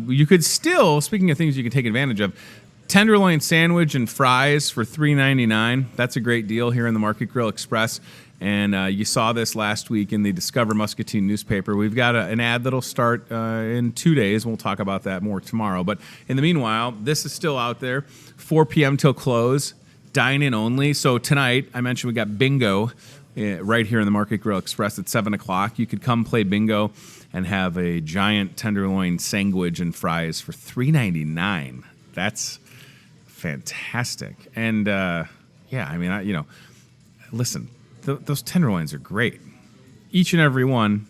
You could still, speaking of things you can take advantage of, tenderloin sandwich and fries for $3.99. That's a great deal here in the Market Grill Express. And you saw this last week in the Discover Muscatine newspaper. We've got an ad that'll start in 2 days. We'll talk about that more tomorrow. But in the meanwhile, this is still out there. 4 p.m. till close. Dine-in only. So tonight, I mentioned we got bingo right here in the Market Grill Express at 7 o'clock. You could come play bingo and have a giant tenderloin sandwich and fries for $3.99. That's fantastic. And listen, those tenderloins are great. Each and every one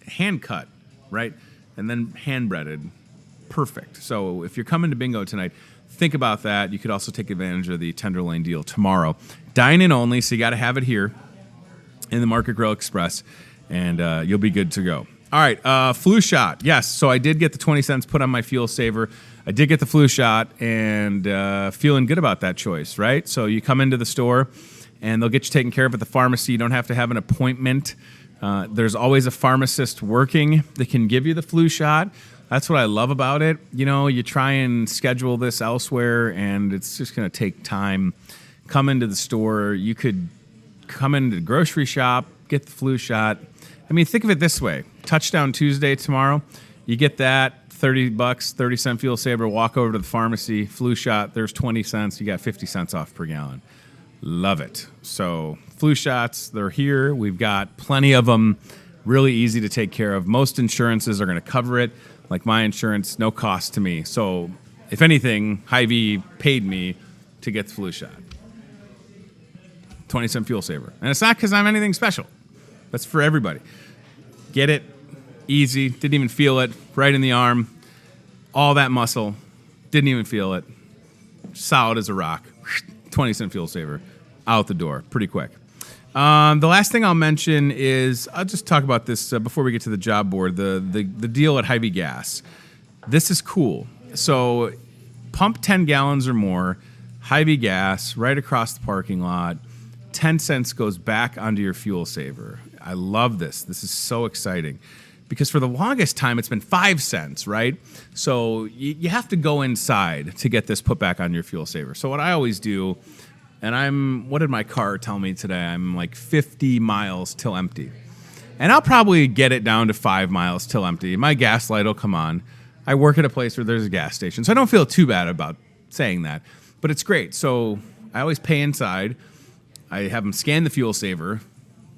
hand cut, right? And then hand breaded. Perfect. So if you're coming to bingo tonight, think about that. You could also take advantage of the tenderloin deal tomorrow. Dine-in only, so you got to have it here in the Market Grill Express, and you'll be good to go. All right, flu shot. Yes, so I did get the 20 cents put on my fuel saver. I did get the flu shot, and feeling good about that choice, right? So you come into the store, and they'll get you taken care of at the pharmacy. You don't have to have an appointment. There's always a pharmacist working that can give you the flu shot. That's what I love about it. You try and schedule this elsewhere, and it's just going to take time. Come into the store. You could come into the grocery shop, get the flu shot. I mean, think of it this way. Touchdown Tuesday tomorrow. You get that, $30, 30-cent fuel saver, walk over to the pharmacy, flu shot, there's 20 cents. You got 50 cents off per gallon. Love it. So flu shots, they're here. We've got plenty of them, really easy to take care of. Most insurances are going to cover it. Like my insurance, no cost to me. So if anything, Hy-Vee paid me to get the flu shot. 20-cent fuel saver. And it's not because I'm anything special. That's for everybody. Get it. Easy. Didn't even feel it. Right in the arm. All that muscle. Didn't even feel it. Solid as a rock. 20-cent fuel saver. Out the door. Pretty quick. The last thing I'll mention is, I'll just talk about this before we get to the job board, the deal at Hy-Vee Gas. This is cool. So pump 10 gallons or more, Hy-Vee Gas, right across the parking lot. 10 cents goes back onto your fuel saver. I love this. This is so exciting. Because for the longest time, it's been 5 cents, right? So you have to go inside to get this put back on your fuel saver. So what I always do, and what did my car tell me today? I'm like 50 miles till empty. And I'll probably get it down to 5 miles till empty. My gas light will come on. I work at a place where there's a gas station, so I don't feel too bad about saying that. But it's great. So I always pay inside. I have them scan the fuel saver,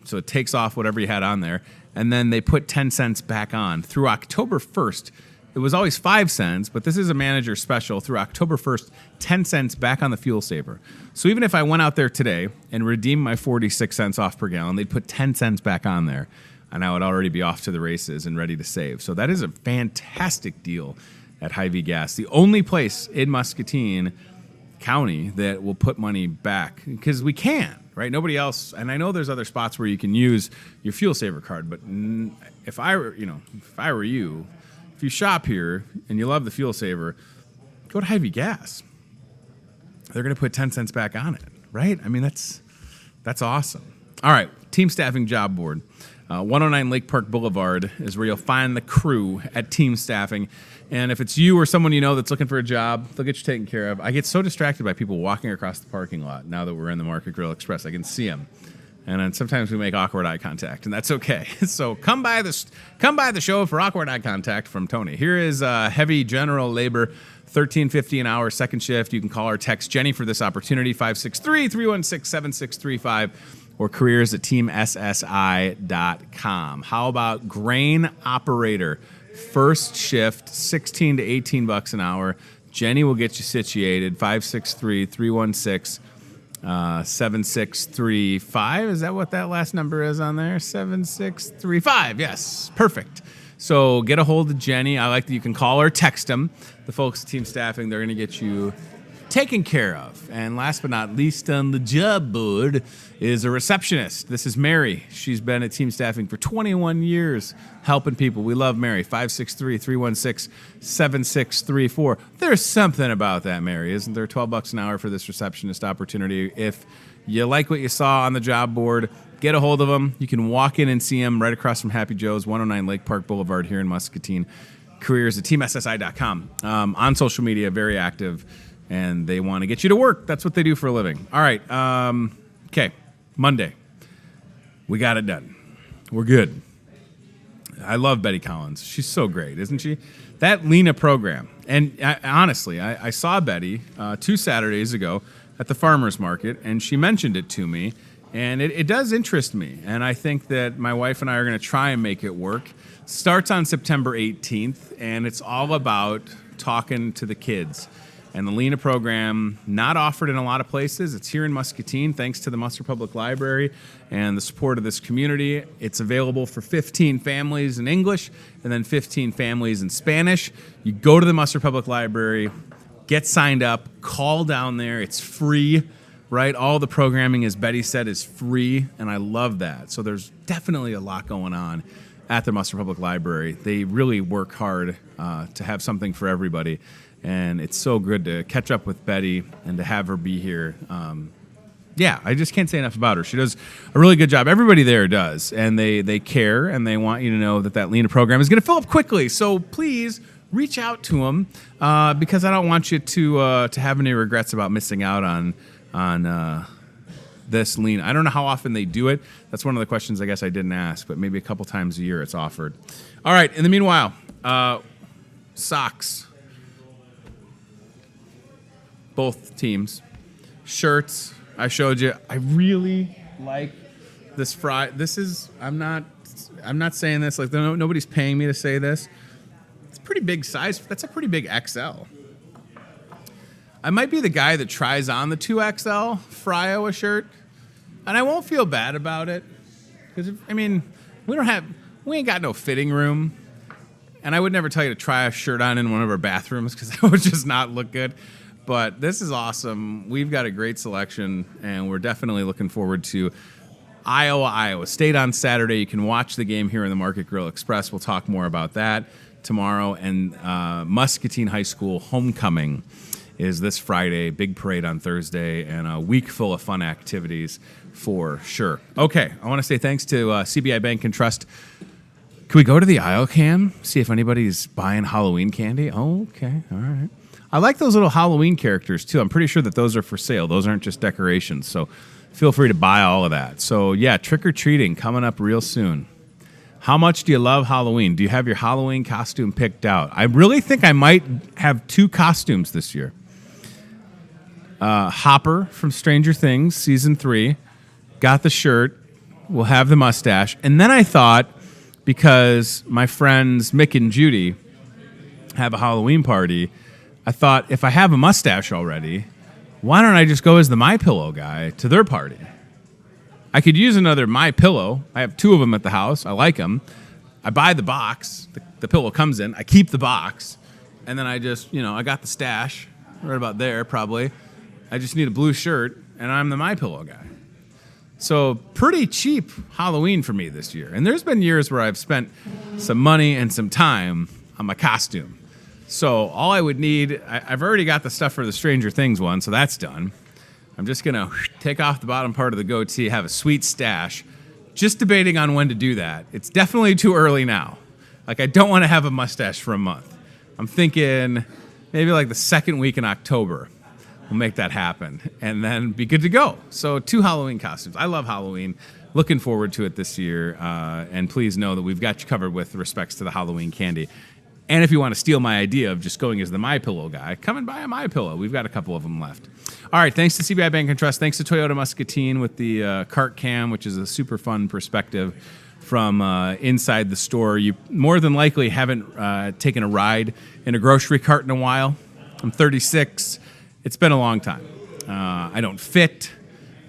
so it takes off whatever you had on there. And then they put 10 cents back on. Through October 1st, It was always 5 cents, but this is a manager special through October 1st, 10 cents back on the fuel saver. So even if I went out there today and redeemed my 46 cents off per gallon, they'd put 10 cents back on there, and I would already be off to the races and ready to save. So that is a fantastic deal at Hy-Vee Gas. The only place in Muscatine County that will put money back, because we can, right? Nobody else, and I know there's other spots where you can use your fuel saver card, but if I were you, if you shop here and you love the fuel saver, go to Hy-Vee Gas. They're going to put 10 cents back on it, right? I mean, that's awesome. All right, Team Staffing Job Board. 109 Lake Park Boulevard is where you'll find the crew at Team Staffing. And if it's you or someone you know that's looking for a job, they'll get you taken care of. I get so distracted by people walking across the parking lot now that we're in the Market Grill Express. I can see them. And then sometimes we make awkward eye contact, and that's okay. So come by the show for awkward eye contact from Tony. Here is heavy general labor, $13.50 an hour, second shift. You can call or text Jenny for this opportunity, 563-316-7635, or careers at teamssi.com. How about grain operator, first shift, 16 to 18 bucks an hour. Jenny will get you situated, 563-316 7635. Is that what that last number is on there? 7635. Yes, perfect. So get a hold of Jenny. I like that you can call or text them. The folks at Team Staffing, they're going to get you taken care of. And last but not least on the job board is a receptionist. This is Mary. She's been at Team Staffing for 21 years helping people. We love Mary. 563-316-7634. There's something about that, Mary, isn't there? $12 an hour for this receptionist opportunity. If you like what you saw on the job board, get a hold of them. You can walk in and see them right across from Happy Joe's, 109 Lake Park Boulevard here in Muscatine. Careers at teamssi.com. On social media, very active. And they want to get you to work. That's what they do for a living. All right. Okay. Monday. We got it done. We're good. I love Betty Collins. She's so great, isn't she? That Lena program. And honestly, I saw Betty 2 Saturdays ago at the farmer's market, and she mentioned it to me. And it does interest me. And I think that my wife and I are going to try and make it work. Starts on September 18th, and it's all about talking to the kids. And the Lena program, not offered in a lot of places. It's here in Muscatine, thanks to the Musser Public Library and the support of this community. It's available for 15 families in English and then 15 families in Spanish. You go to the Musser Public Library, get signed up, call down there. It's free, right? All the programming, as Betty said, is free, and I love that. So there's definitely a lot going on at the Musser Public Library. They really work hard to have something for everybody. And it's so good to catch up with Betty and to have her be here. I just can't say enough about her. She does a really good job. Everybody there does. And they care, and they want you to know that Lena program is going to fill up quickly. So please reach out to them because I don't want you to have any regrets about missing out on this Lena. I don't know how often they do it. That's one of the questions I guess I didn't ask, but maybe a couple times a year it's offered. All right. In the meanwhile, socks. Both teams. Shirts, I showed you. I really like this This is, I'm not saying this, like nobody's paying me to say this. It's a pretty big size. That's a pretty big XL. I might be the guy that tries on the 2XL Fryo shirt, and I won't feel bad about it. Because, we ain't got no fitting room. And I would never tell you to try a shirt on in one of our bathrooms because that would just not look good. But this is awesome. We've got a great selection, and we're definitely looking forward to Iowa State on Saturday. You can watch the game here in the Market Grill Express. We'll talk more about that tomorrow. And Muscatine High School homecoming is this Friday. Big parade on Thursday, and a week full of fun activities for sure. Okay, I want to say thanks to CBI Bank and Trust. Can we go to the aisle cam, see if anybody's buying Halloween candy? Oh, okay, all right. I like those little Halloween characters, too. I'm pretty sure that those are for sale. Those aren't just decorations, so feel free to buy all of that. So, yeah, trick-or-treating coming up real soon. How much do you love Halloween? Do you have your Halloween costume picked out? I really think I might have 2 costumes this year. Hopper from Stranger Things, Season 3, got the shirt, will have the mustache. And then I thought, because my friends Mick and Judy have a Halloween party, I thought if I have a mustache already, why don't I just go as the MyPillow guy to their party? I could use another MyPillow. I have 2 of them at the house. I like them. I buy the box. The pillow comes in. I keep the box. And then I just, I got the stash right about there probably. I just need a blue shirt, and I'm the MyPillow guy. So pretty cheap Halloween for me this year. And there's been years where I've spent some money and some time on my costume. So all I would need, I've already got the stuff for the Stranger Things one, so that's done. I'm just going to take off the bottom part of the goatee, have a sweet stash. Just debating on when to do that. It's definitely too early now. Like, I don't want to have a mustache for a month. I'm thinking maybe like the second week in October. We'll make that happen and then be good to go. So 2 Halloween costumes. I love Halloween. Looking forward to it this year. And please know that we've got you covered with respects to the Halloween candy. And if you want to steal my idea of just going as the MyPillow guy, come and buy a MyPillow. We've got a couple of them left. All right, thanks to CBI Bank and Trust. Thanks to Toyota Muscatine with the cart cam, which is a super fun perspective from inside the store. You more than likely haven't taken a ride in a grocery cart in a while. I'm 36. It's been a long time. I don't fit.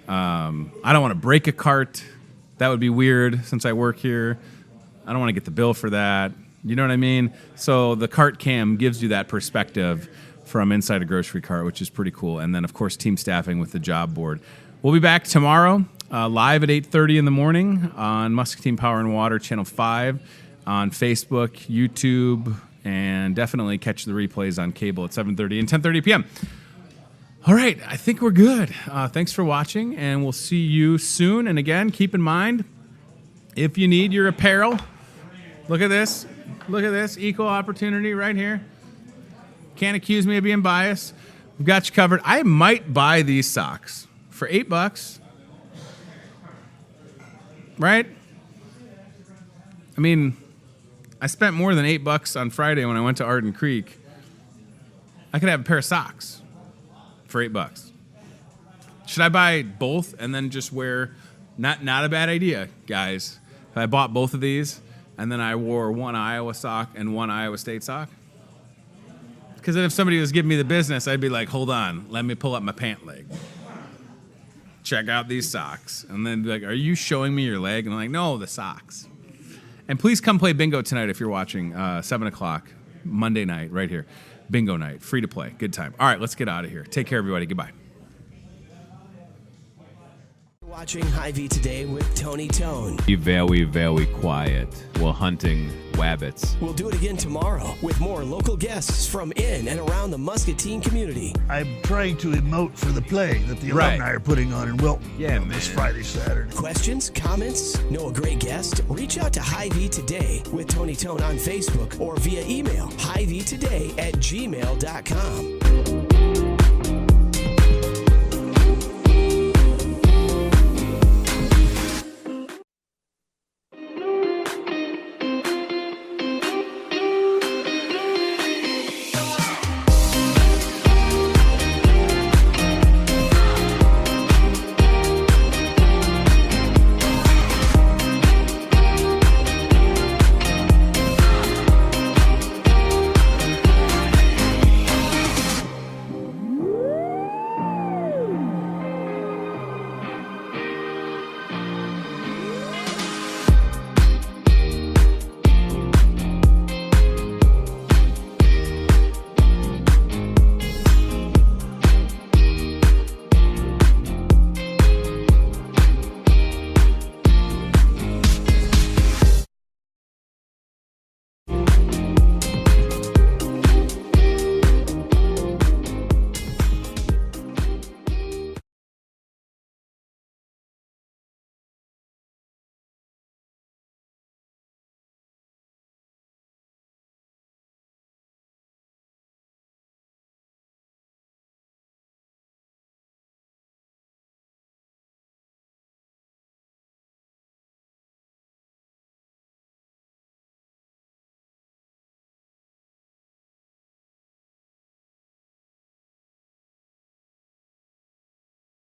I don't want to break a cart. That would be weird since I work here. I don't want to get the bill for that. You know what I mean? So the cart cam gives you that perspective from inside a grocery cart, which is pretty cool. And then, of course, team staffing with the job board. We'll be back tomorrow live at 8:30 in the morning on Muscatine Power and Water, Channel 5, on Facebook, YouTube, and definitely catch the replays on cable at 7:30 and 10:30 p.m. All right, I think we're good. Thanks for watching, and we'll see you soon. And again, keep in mind, if you need your apparel, look at this. Look at this. Equal opportunity right here. Can't accuse me of being biased. We've got you covered. I might buy these socks for $8. Right? I mean, I spent more than $8 on Friday when I went to Arden Creek. I could have a pair of socks for $8. Should I buy both and then just wear? Not a bad idea, guys. If I bought both of these and then I wore one Iowa sock and one Iowa State sock. Because then if somebody was giving me the business, I'd be like, hold on, let me pull up my pant leg. Check out these socks. And then be like, are you showing me your leg? And I'm like, no, the socks. And please come play bingo tonight if you're watching, 7 o'clock, Monday night, right here. Bingo night, free to play, good time. All right, let's get out of here. Take care, everybody. Goodbye. Watching Hy-Vee today with Tony Tone. Be very, very quiet. We're hunting wabbits. We'll do it again tomorrow with more local guests from in and around the Muscatine community. I'm trying to emote for the play that the alumni are putting on in Wilton this Friday, Saturday. Questions, comments, know a great guest? Reach out to Hy-Vee today with Tony Tone on Facebook or via email, hyveetoday@gmail.com.